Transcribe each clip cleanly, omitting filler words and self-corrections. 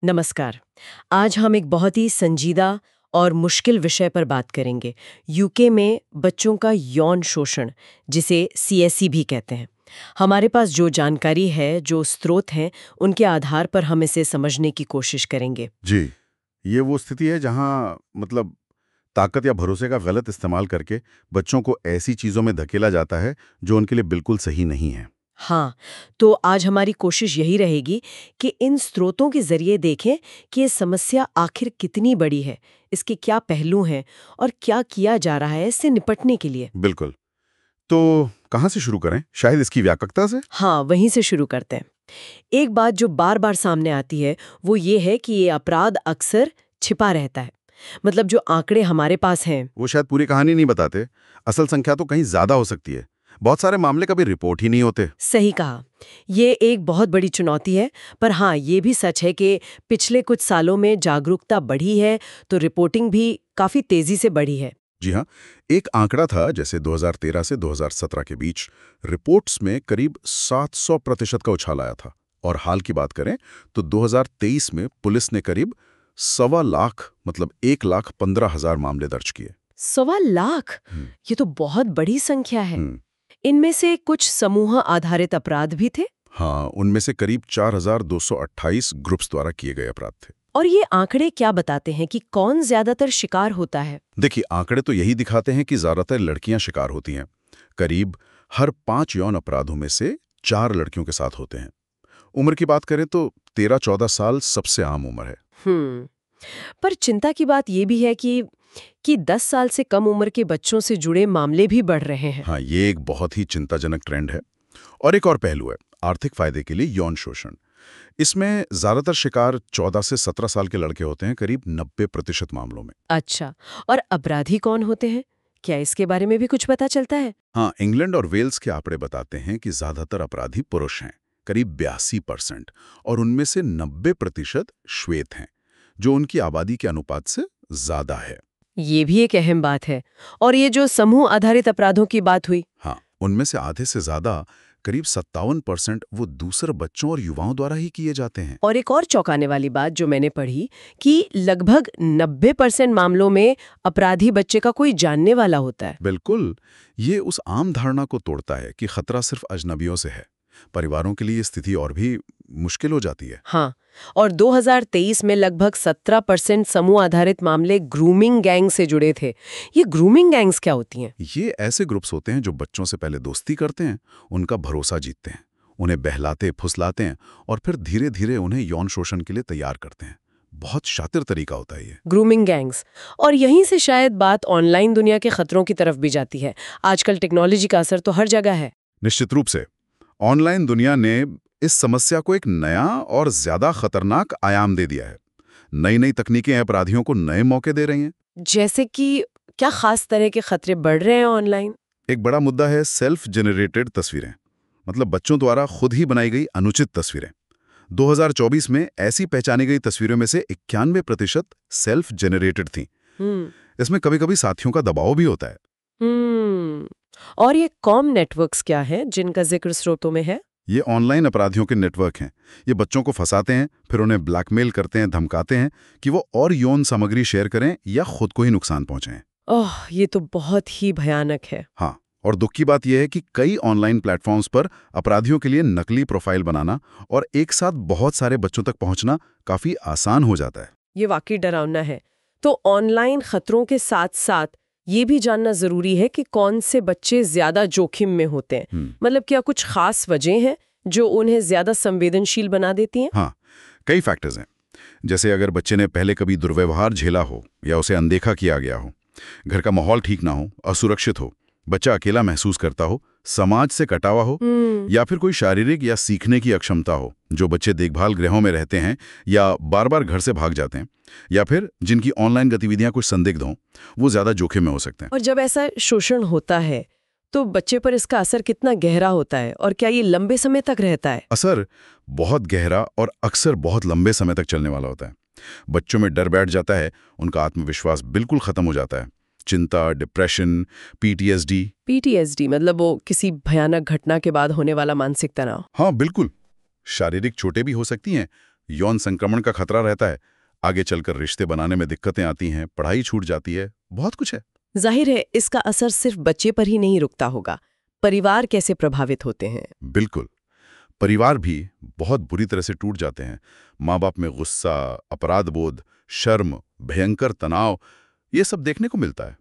नमस्कार। आज हम एक बहुत ही संजीदा और मुश्किल विषय पर बात करेंगे। यूके में बच्चों का यौन शोषण, जिसे सीएसई भी कहते हैं। हमारे पास जो जानकारी है, जो स्रोत हैं, उनके आधार पर हम इसे समझने की कोशिश करेंगे। जी, ये वो स्थिति है जहाँ मतलब ताकत या भरोसे का गलत इस्तेमाल करके बच्चों को ऐसी चीज़ों में धकेला जाता है जो उनके लिए बिल्कुल सही नहीं है। हाँ, तो आज हमारी कोशिश यही रहेगी कि इन स्रोतों के जरिए देखें कि ये समस्या आखिर कितनी बड़ी है, इसके क्या पहलू हैं और क्या किया जा रहा है इससे निपटने के लिए। बिल्कुल। तो कहाँ से शुरू करें? शायद इसकी व्यापकता से? हाँ, वहीं से शुरू करते हैं। एक बात जो बार बार सामने आती है वो ये है कि ये अपराध अक्सर छिपा रहता है। मतलब जो आंकड़े हमारे पास हैं। वो शायद पूरी कहानी नहीं बताते। असल संख्या तो कहीं ज़्यादा हो सकती है। बहुत सारे मामले कभी रिपोर्ट ही नहीं होते। सही कहा। ये एक बहुत बड़ी चुनौती है। पर हाँ, ये भी सच है कि पिछले कुछ सालों में जागरूकता बढ़ी है, तो रिपोर्टिंग भी काफी तेजी से बढ़ी है। जी हाँ, एक आंकड़ा था जैसे 2013 से 2017 के बीच रिपोर्ट्स में करीब 700% का उछाल आया था। और हाल की बात करें तो 2023 में पुलिस ने करीब 1.25 लाख मतलब 1,15,000 मामले दर्ज किए। 1.25 लाख, हम्म, ये तो बहुत बड़ी संख्या है। हम्म, इनमें से कुछ समूह आधारित अपराध भी थे। हाँ, उनमें से करीब 4,228 ग्रुप्स द्वारा किए गए अपराध थे। और ये आंकड़े क्या बताते हैं कि कौन ज्यादातर शिकार होता है? देखिए, आंकड़े तो यही दिखाते हैं कि ज्यादातर लड़कियां शिकार होती हैं। करीब हर 5 यौन अपराधों में से 4 लड़कियों के साथ होते हैं। उम्र की बात करें तो 13-14 साल सबसे आम उम्र है। हम्म। पर चिंता की बात ये भी है कि 10 साल से कम उम्र के बच्चों से जुड़े मामले भी बढ़ रहे हैं। हाँ, ये एक बहुत ही चिंताजनक ट्रेंड है। और एक और पहलू है, आर्थिक फायदे के लिए यौन शोषण। इसमें ज्यादातर शिकार 14 से 17 साल के लड़के होते हैं, करीब 90% मामलों में। अच्छा, और अपराधी कौन होते हैं? क्या इसके बारे में भी कुछ पता चलता है? हाँ, इंग्लैंड और वेल्स के आंकड़े बताते हैं कि ज्यादातर अपराधी पुरुष हैं, करीब 82%, और उनमें से 90% श्वेत हैं, जो उनकी आबादी के अनुपात से ज्यादा है। ये भी एक अहम बात है। और ये जो समूह आधारित अपराधों की बात हुई। हाँ, उनमें से आधे से ज्यादा, करीब 57%, वो दूसरे बच्चों और युवाओं द्वारा ही किए जाते हैं। और एक और चौंकाने वाली बात जो मैंने पढ़ी कि लगभग 90% मामलों में अपराधी बच्चे का कोई जानने वाला होता है। बिल्कुल, ये उस आम धारणा को तोड़ता है कि खतरा सिर्फ अजनबियों से है। परिवारों के लिए ये स्थिति और भी मुश्किल हो जाती है। हाँ, और 2023 में लगभग 17% समूह आधारित मामले ग्रूमिंग गैंग से जुड़े थे। ये ग्रूमिंग गैंग्स क्या होती हैं? ये ऐसे ग्रुप्स होते हैं जो बच्चों से पहले दोस्ती करते हैं, उनका भरोसा जीतते हैं, उन्हें बहलाते फुसलाते हैं और फिर धीरे धीरे उन्हें यौन शोषण के लिए तैयार करते हैं। बहुत शातिर तरीका होता है ये। Grooming gangs. और यहीं से शायद बात ऑनलाइन दुनिया के खतरों की तरफ भी जाती है। आजकल टेक्नोलॉजी का असर तो हर जगह है। निश्चित रूप से ऑनलाइन दुनिया ने इस समस्या को एक नया और ज्यादा खतरनाक आयाम दे दिया है। नई नई तकनीकें अपराधियों को नए मौके दे रही हैं। जैसे कि क्या खास तरह के खतरे बढ़ रहे हैं ऑनलाइन? एक बड़ा मुद्दा है सेल्फ जनरेटेड तस्वीरें, मतलब बच्चों द्वारा खुद ही बनाई गई अनुचित तस्वीरें। 2024 में ऐसी पहचानी गई तस्वीरों में से 91% सेल्फ जनरेटेड थीं। हम्म। इसमें कभी-कभी साथियों का दबाव भी होता है। हम्म। और ये कॉम नेटवर्क्स क्या हैं जिनका जिक्र स्रोतों में है? ये ऑनलाइन अपराधियों के नेटवर्क हैं। ये बच्चों को फंसाते हैं, फिर उन्हें ब्लैकमेल करते हैं, धमकाते हैं कि वो और यौन सामग्री शेयर करें या खुद को ही नुकसान पहुंचाएं। ओह, ये तो बहुत ही भयानक है। हाँ, और दुख की बात यह है कि कई ऑनलाइन प्लेटफॉर्म्स पर अपराधियों के लिए नकली प्रोफाइल बनाना और एक साथ बहुत सारे बच्चों तक पहुंचना काफी आसान हो जाता है। ये वाकई डरावना है। तो ऑनलाइन खतरों के साथ साथ ये भी जानना जरूरी है कि कौन से बच्चे ज्यादा जोखिम में होते हैं। मतलब क्या कुछ खास वजह हैं जो उन्हें ज्यादा संवेदनशील बना देती हैं? हाँ, कई फैक्टर्स हैं। जैसे अगर बच्चे ने पहले कभी दुर्व्यवहार झेला हो या उसे अनदेखा किया गया हो, घर का माहौल ठीक ना हो, असुरक्षित हो, बच्चा अकेला महसूस करता हो, समाज से कटा हुआ हो, या फिर कोई शारीरिक या सीखने की अक्षमता हो। जो बच्चे देखभाल गृहों में रहते हैं या बार बार घर से भाग जाते हैं, या फिर जिनकी ऑनलाइन गतिविधियां कुछ संदिग्ध हों, वो ज्यादा जोखिम में हो सकते हैं। और जब ऐसा शोषण होता है तो बच्चे पर इसका असर कितना गहरा होता है और क्या ये लंबे समय तक रहता है? असर बहुत गहरा और अक्सर बहुत लंबे समय तक चलने वाला होता है। बच्चों में डर बैठ जाता है, उनका आत्मविश्वास बिल्कुल खत्म हो जाता है। चिंता, डिप्रेशन, पीटीएसडी। पीटीएसडी मतलब वो किसी भयानक घटना के बाद होने वाला मानसिक तनाव। हाँ, बिल्कुल। शारीरिक चोटें भी हो सकती हैं यौन संक्रमण का खतरा रहता है, आगे चलकर रिश्ते बनाने में दिक्कतें आती हैं, पढ़ाई छूट जाती है, बहुत कुछ है। जाहिर है इसका असर सिर्फ बच्चे पर ही नहीं रुकता होगा। परिवार कैसे प्रभावित होते हैं? बिल्कुल, परिवार भी बहुत बुरी तरह से टूट जाते हैं। माँ बाप में गुस्सा, अपराध बोध, शर्म, भयंकर तनाव, ये सब देखने को मिलता है।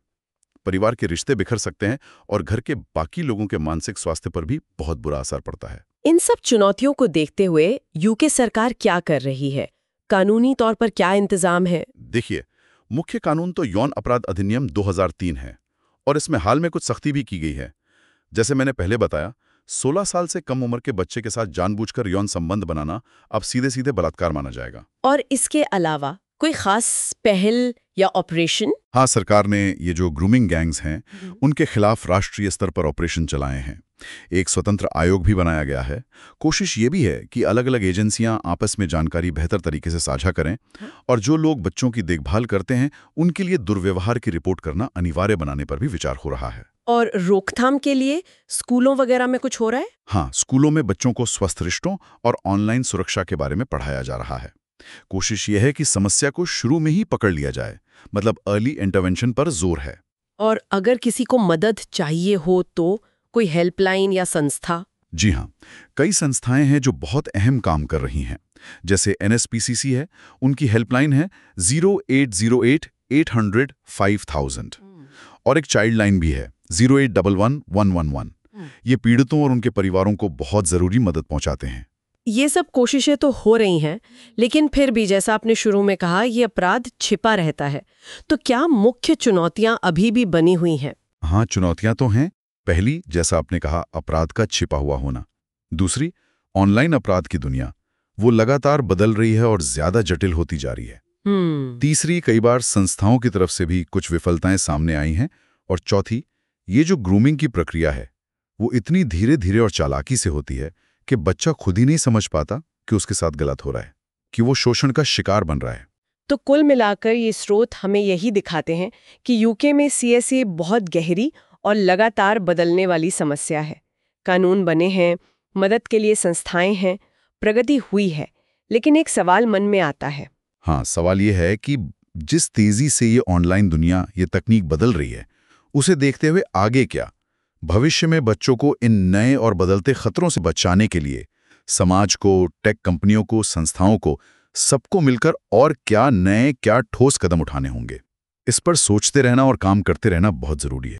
परिवार के रिश्ते बिखर सकते हैं और घर के बाकी लोगों के मानसिक स्वास्थ्य पर भी बहुत बुरा असर पड़ता है। इन सब चुनौतियों को देखते हुए यूके सरकार क्या कर रही है? कानूनी तौर पर क्या इंतजाम है? देखिए, मुख्य कानून तो यौन अपराध अधिनियम 2003 है और इसमें हाल में कुछ सख्ती भी की गई है। जैसे मैंने पहले बताया, 16 साल से कम उम्र के बच्चे के साथ जानबूझकर यौन संबंध बनाना अब सीधे सीधे बलात्कार माना जाएगा। और इसके अलावा कोई खास पहल या ऑपरेशन? हाँ, सरकार ने ये जो ग्रूमिंग गैंग्स हैं, उनके खिलाफ राष्ट्रीय स्तर पर ऑपरेशन चलाए हैं। एक स्वतंत्र आयोग भी बनाया गया है। कोशिश ये भी है कि अलग अलग एजेंसियां आपस में जानकारी बेहतर तरीके से साझा करें और जो लोग बच्चों की देखभाल करते हैं उनके लिए दुर्व्यवहार की रिपोर्ट करना अनिवार्य बनाने पर भी विचार हो रहा है। और रोकथाम के लिए स्कूलों वगैरह में कुछ हो रहा है? हाँ, स्कूलों में बच्चों को स्वस्थ रिश्तों और ऑनलाइन सुरक्षा के बारे में पढ़ाया जा रहा है। कोशिश यह है कि समस्या को शुरू में ही पकड़ लिया जाए, मतलब अर्ली इंटरवेंशन पर जोर है। और अगर किसी को मदद चाहिए हो तो कोई हेल्पलाइन या संस्था? जी हाँ, कई संस्थाएं हैं जो बहुत अहम काम कर रही हैं। जैसे NSPCC है, उनकी हेल्पलाइन है 0808-800-5000 और एक चाइल्ड लाइन भी है 0811-111। ये पीड़ितों और उनके परिवारों को बहुत ज़रूरी मदद पहुंचाते हैं। ये सब कोशिशें तो हो रही हैं, लेकिन फिर भी जैसा आपने शुरू में कहा, ये अपराध छिपा रहता है। तो क्या मुख्य चुनौतियां अभी भी बनी हुई हैं? हाँ, चुनौतियां तो हैं। पहली, जैसा आपने कहा, अपराध का छिपा हुआ होना। दूसरी, ऑनलाइन अपराध की दुनिया, वो लगातार बदल रही है और ज्यादा जटिल होती जा रही है। तीसरी, कई बार संस्थाओं की तरफ से भी कुछ विफलताएं सामने आई हैं। और चौथी, ये जो ग्रूमिंग की प्रक्रिया है, वो इतनी धीरे धीरे और चालाकी से होती है कि बच्चा खुद ही नहीं समझ पाता कि उसके साथ गलत हो रहा है, कि वो शोषण का शिकार बन रहा है। तो कुल मिलाकर ये स्रोत हमें यही दिखाते हैं कि यूके में CSA बहुत गहरी और लगातार बदलने वाली समस्या है। कानून बने हैं, मदद के लिए संस्थाएं हैं, प्रगति हुई है, लेकिन एक सवाल मन में आता है। हाँ, सवाल ये है कि जिस तेजी से ये ऑनलाइन दुनिया, ये तकनीक बदल रही है, उसे देखते हुए आगे क्या? भविष्य में बच्चों को इन नए और बदलते खतरों से बचाने के लिए समाज को, टेक कंपनियों को, संस्थाओं को, सबको मिलकर और क्या नए, क्या ठोस कदम उठाने होंगे? इस पर सोचते रहना और काम करते रहना बहुत जरूरी है।